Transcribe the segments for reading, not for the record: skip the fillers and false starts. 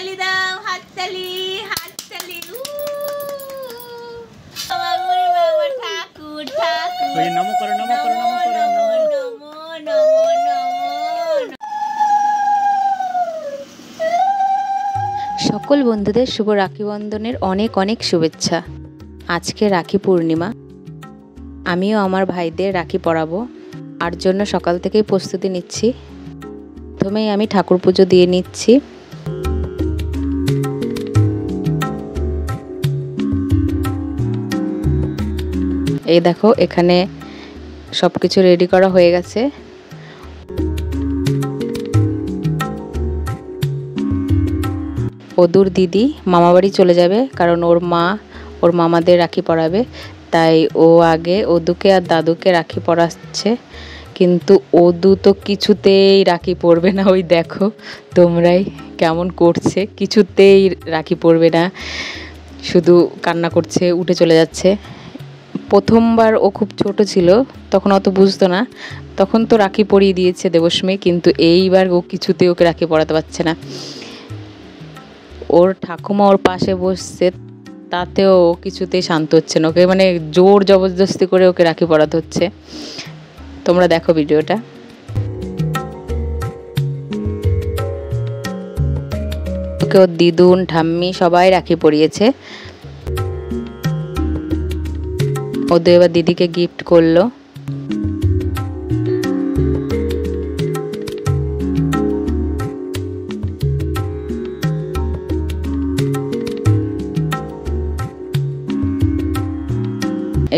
হাততালি দাও, হাততালি হাততালি। বাবা ঠাকুর ঠাকুর নমো করো নমো করো নমো করো নমো নমো নমো নমো। সকল বন্ধুদের শুভ রাখি বন্ধনের অনেক অনেক শুভেচ্ছা। আজকে রাখি পূর্ণিমা, আমিও আমার ভাইদের রাখি পরাবো, আর জন্য সকাল থেকেই প্রস্তুতি নিচ্ছি। প্রথমেই আমি ঠাকুর পুজো দিয়ে নিচ্ছি। এই দেখো এখানে সব কিছু রেডি করা হয়ে গেছে। ওদুর দিদি মামাবাড়ি চলে যাবে, কারণ ওর মা ওর মামাদের রাখি পরাবে, তাই ও আগে ওদুকে আর দাদুকে রাখি পরাচ্ছে। কিন্তু ওদু তো কিছুতেই রাখি পরবে না, ওই দেখো তোমরাই কেমন করছে, কিছুতেই রাখি পরবে না, শুধু কান্না করছে, উঠে চলে যাচ্ছে। প্রথমবার ও খুব ছোট ছিল, তখন অত বুঝতো না, তখন তো রাখি পরিয়ে দিয়েছে দেবস্মী, কিন্তু এইবার ও কিছুতেই ওকে রাখি পরাতে পারছে না। ওর ঠাকুমা ওর পাশে বসছে, তাতেও ও কিছুতেই শান্ত হচ্ছে না, ওকে মানে জোর জবরদস্তি করে ওকে রাখি পরাতে হচ্ছে। তোমরা দেখো ভিডিওটা। ওকে ওর দিদুন ঠাম্মি সবাই রাখি পরিয়েছে। ওদের এবার দিদিকে গিফট করলো।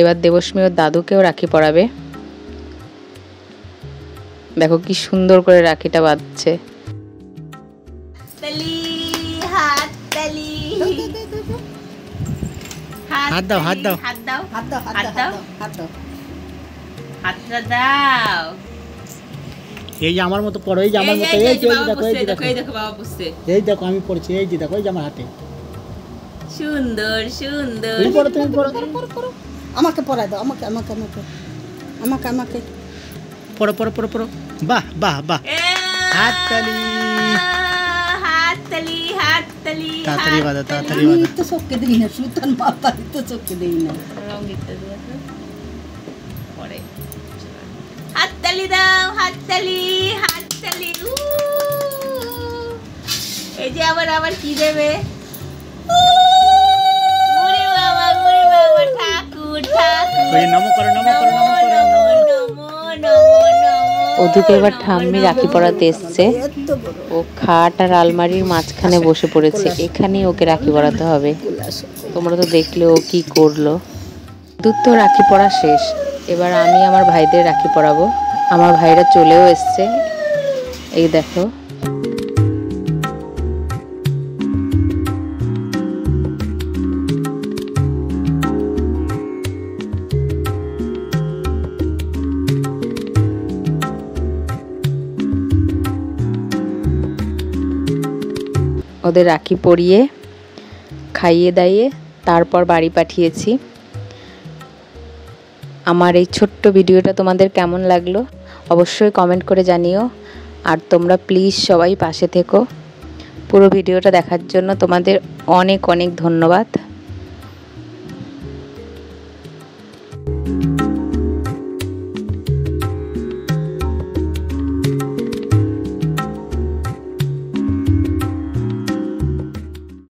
এবার দেবস্মী ওর দাদুকেও রাখি পরাবে। দেখো কি সুন্দর করে রাখিটা বাঁধছে। হাত দাও হাত দাও হাত দাও হাত দাও হাত দাও হাত দাও হাতটা দাও। এই যে আমার মতো পড়ো, এই যে আমার মতো, এই যে দেখো, এই যে দেখো, এই দেখো বাবা বুঝছে। এই দেখো আমি পড়ছি, এই যে দেখো, এই যে আমার হাতে। সুন্দর সুন্দর। তুমি পড়ো, তুমি পড়ো, করো আমাকে পড়াই দাও, আমাকে আমাকে আমাকে আমাকে আমাকে পড়ো পড়ো পড়ো পড়ো। বাহ বাহ বাহ, হাততালি হাততালি হাততালি। তাড়াতাড়ি বাঁধো, তাড়াতাড়ি আমি বাঁধো। তো চোখকে দিই না, সুলতান মাতা তো চোখকে দিই না। রঙিনটা দিয়ে দাও পরে। হাততালি দাও, হাততালি হাততালি। এই যে আবার আবার কি দেবে? ওরে বাবা ঠাকুর ঠাকুর। ওই নমো করো নমো করো নমো করো নমো। নমো নমো নমো। ওদুকে এবার ঠাম্মি রাখি পরাতে এসছে। এত বড় ও খাট আর আলমারির মাঝখানে বসে পড়েছে, এখানেই ওকে রাখি পরাতে হবে। তোমরা তো দেখলে ও কি করলো। দুধ তো রাখি পরা শেষ, এবার আমি আমার ভাইদের রাখি পরাবো। আমার ভাইরা চলেও এসছে, এই দেখো। ওদের রাখি পরিয়ে খাইয়ে দাইয়ে তারপর বাড়ি পাঠিয়েছি। আমার এই ছোট্ট ভিডিওটা তোমাদের কেমন লাগলো অবশ্যই কমেন্ট করে জানিও, আর তোমরা প্লিজ সবাই পাশে থেকো। পুরো ভিডিওটা দেখার জন্য তোমাদের অনেক অনেক ধন্যবাদ।